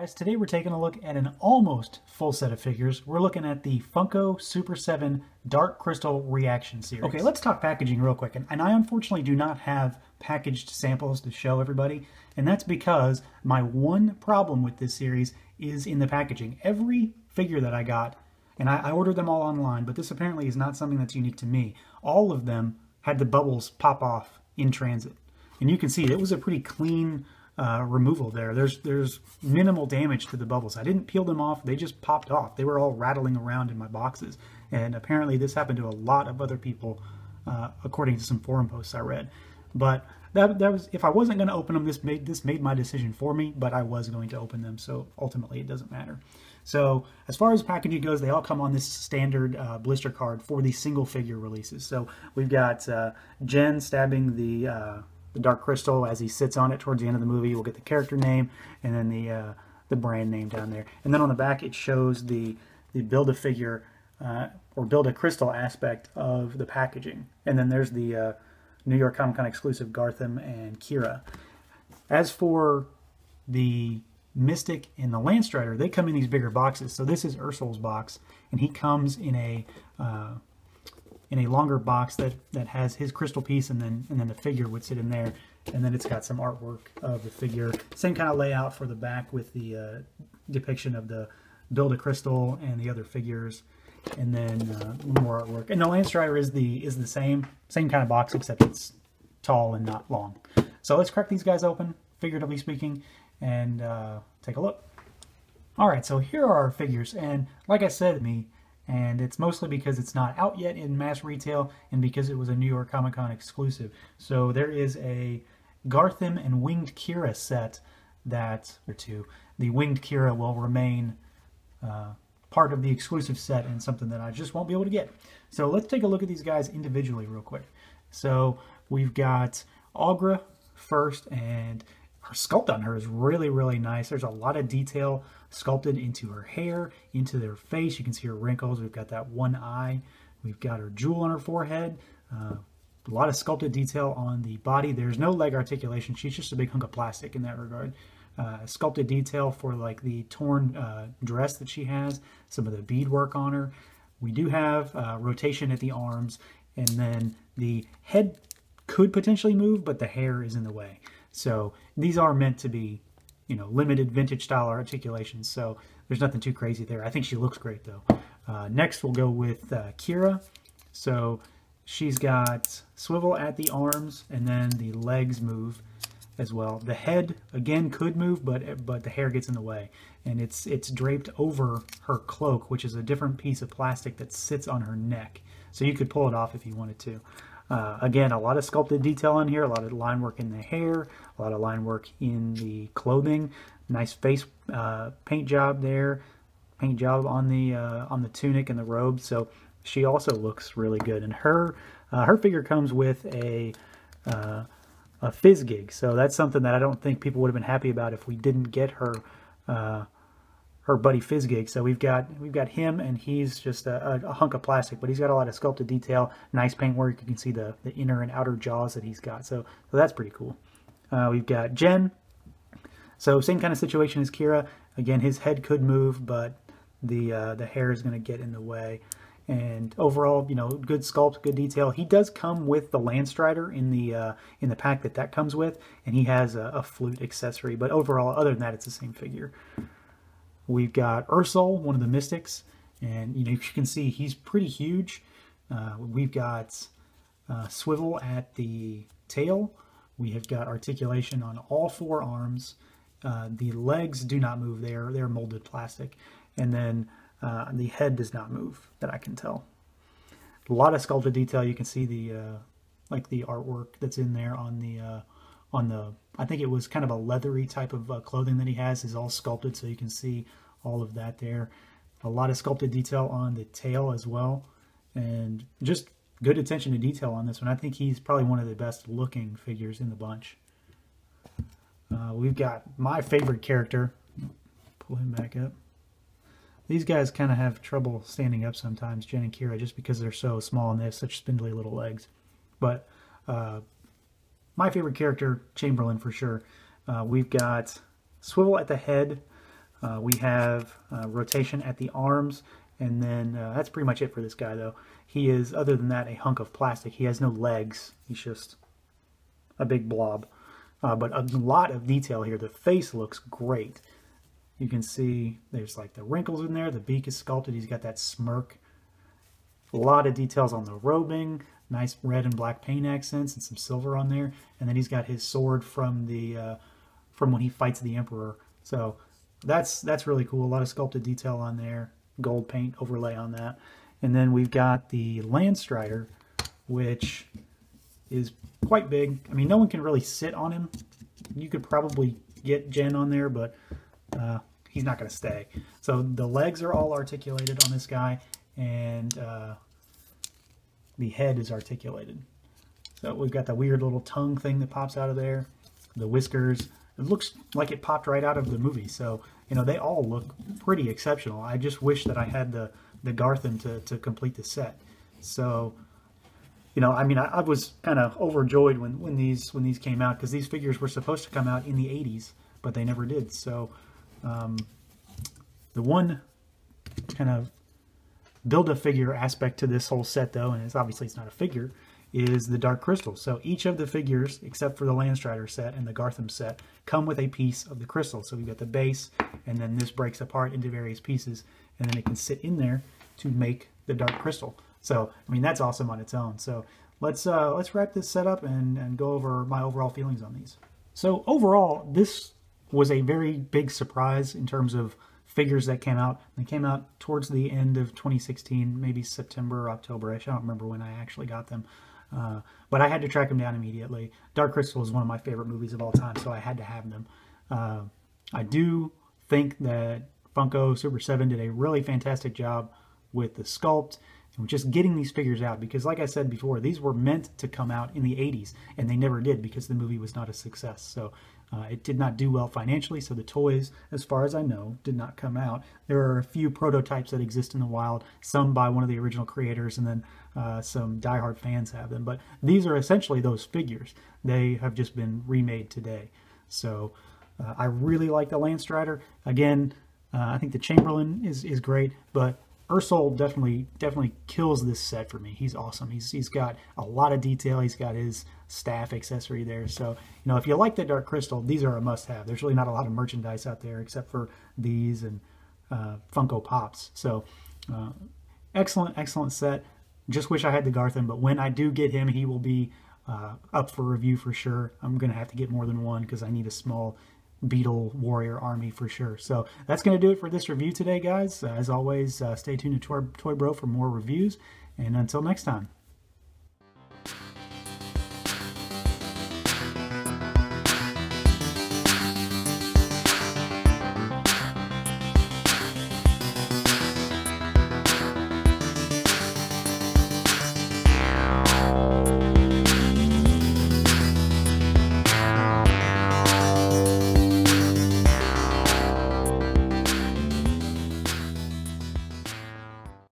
guys, today we're taking a look at an almost full set of figures. We're looking at the Funko Super 7 Dark Crystal ReAction series. Okay, let's talk packaging real quick. And I unfortunately do not have packaged samples to show everybody, and that's because my one problem with this series is in the packaging. Every figure that I got, and I ordered them all online, but this apparently is not something that's unique to me. All of them had the bubbles pop off in transit. And you can see it was a pretty clean removal there. There's minimal damage to the bubbles. I didn't peel them off. They just popped off. They were all rattling around in my boxes. And apparently this happened to a lot of other people, according to some forum posts I read. But that was, if I wasn't going to open them, this made my decision for me, but I was going to open them, so ultimately it doesn't matter. So as far as packaging goes, they all come on this standard blister card for the single figure releases. So we've got Jen stabbing the Dark Crystal as he sits on it towards the end of the movie. We'll get the character name and then the brand name down there. And then on the back it shows the Build-A-Figure or Build-A-Crystal aspect of the packaging. And then there's the New York Comic Con exclusive Garthim and Keira. As for the Mystic and the Landstrider, they come in these bigger boxes. So this is Ursul's box, and he comes in a longer box that has his crystal piece, and then the figure would sit in there, and then it's got some artwork of the figure. Same kind of layout for the back with the depiction of the Build-A-Crystal and the other figures, and then more artwork. And the Landstrider is the same kind of box, except it's tall and not long. So let's crack these guys open, figuratively speaking, and take a look. All right, so here are our figures, and like I said, and it's mostly because it's not out yet in mass retail and because it was a New York Comic Con exclusive. So there is a Garthim and Winged Keira set the Winged Keira will remain part of the exclusive set and something that I just won't be able to get. So let's take a look at these guys individually real quick. So we've got Audra first, and her sculpt on her is really, really nice. There's a lot of detail sculpted into her hair, into their face. You can see her wrinkles. We've got that one eye. We've got her jewel on her forehead. A lot of sculpted detail on the body. There's no leg articulation. She's just a big hunk of plastic in that regard. Sculpted detail for like the torn dress that she has, some of the beadwork on her. We do have rotation at the arms, and then the head could potentially move, but the hair is in the way. So these are meant to be, you know, limited vintage style articulations, so there's nothing too crazy there. I think she looks great though. Next we'll go with Keira. So she's got swivel at the arms, and then the legs move as well. The head again could move, but the hair gets in the way, and it's draped over her cloak, which is a different piece of plastic that sits on her neck. So you could pull it off if you wanted to. Again, a lot of sculpted detail on here, a lot of line work in the hair, a lot of line work in the clothing. Nice face paint job there, paint job on the tunic and the robe. So she also looks really good. And her figure comes with a fizz gig, so that's something that I don't think people would have been happy about if we didn't get her her buddy Fizz Gig. So we've got him, and he's just a hunk of plastic, but he's got a lot of sculpted detail, nice paint work. You can see the inner and outer jaws that he's got, so that's pretty cool. We've got Jen. So same kind of situation as Keira. Again, his head could move, but the hair is going to get in the way. And overall, you know, good sculpt, good detail. He does come with the Landstrider in the pack that comes with, and he has a flute accessory. But overall, other than that, it's the same figure. We've got Ursul, one of the Mystics, and you know, you can see he's pretty huge. We've got swivel at the tail. We have got articulation on all four arms. The legs do not move; they're molded plastic, and then the head does not move that I can tell. A lot of sculpted detail. You can see the like the artwork that's in there on the I think it was kind of a leathery type of clothing that he has is all sculpted, so you can see all of that there. A lot of sculpted detail on the tail as well, and just good attention to detail on this one. I think he's probably one of the best looking figures in the bunch. We've got my favorite character. Pull him back up. These guys kind of have trouble standing up sometimes, Jen and Keira, just because they're so small and they have such spindly little legs. But my favorite character, Chamberlain for sure. We've got swivel at the head. We have rotation at the arms, and then that's pretty much it for this guy, though. He is, other than that, a hunk of plastic. He has no legs. He's just a big blob. But a lot of detail here. The face looks great. You can see there's like the wrinkles in there. The beak is sculpted. He's got that smirk. A lot of details on the robing. Nice red and black paint accents and some silver on there. And then he's got his sword from the from when he fights the Emperor. So that's really cool. A lot of sculpted detail on there. Gold paint overlay on that. And then we've got the Landstrider, which is quite big. I mean, no one can really sit on him. You could probably get Jen on there, but he's not going to stay. So the legs are all articulated on this guy, and the head is articulated. So we've got the weird little tongue thing that pops out of there. The whiskers. It looks like it popped right out of the movie. So, you know, they all look pretty exceptional. I just wish that I had the Garthim to complete the set. So, you know, I mean, I was kind of overjoyed when these came out, because these figures were supposed to come out in the 80s, but they never did. So the one kind of build-a-figure aspect to this whole set, though, and obviously it's not a figure, is the Dark Crystal. So each of the figures, except for the Landstrider set and the Garthim set, come with a piece of the crystal. So we've got the base, and then this breaks apart into various pieces, and then it can sit in there to make the Dark Crystal. So, I mean, that's awesome on its own. So let's wrap this set up and go over my overall feelings on these. So overall, this was a very big surprise in terms of figures that came out. They came out towards the end of 2016, maybe September or October-ish. I don't remember when I actually got them. But I had to track them down immediately. Dark Crystal is one of my favorite movies of all time, so I had to have them. I do think that Funko Super 7 did a really fantastic job with the sculpt and just getting these figures out, because like I said before, these were meant to come out in the 80s, and they never did because the movie was not a success. So it did not do well financially, so the toys, as far as I know, did not come out. There are a few prototypes that exist in the wild, some by one of the original creators, and then some diehard fans have them. But these are essentially those figures. They have just been remade today. So I really like the Landstrider. Again, I think the Chamberlain is great, but Ursol definitely kills this set for me. He's awesome. He's got a lot of detail. He's got his staff accessory there. So, you know, if you like the Dark Crystal, these are a must-have. There's really not a lot of merchandise out there except for these and Funko Pops. So, excellent set. Just wish I had the Garthim, but when I do get him, he will be up for review for sure. I'm going to have to get more than one because I need a small Beetle Warrior army for sure. So that's going to do it for this review today, guys. As always, stay tuned to Toy Bro for more reviews, and until next time.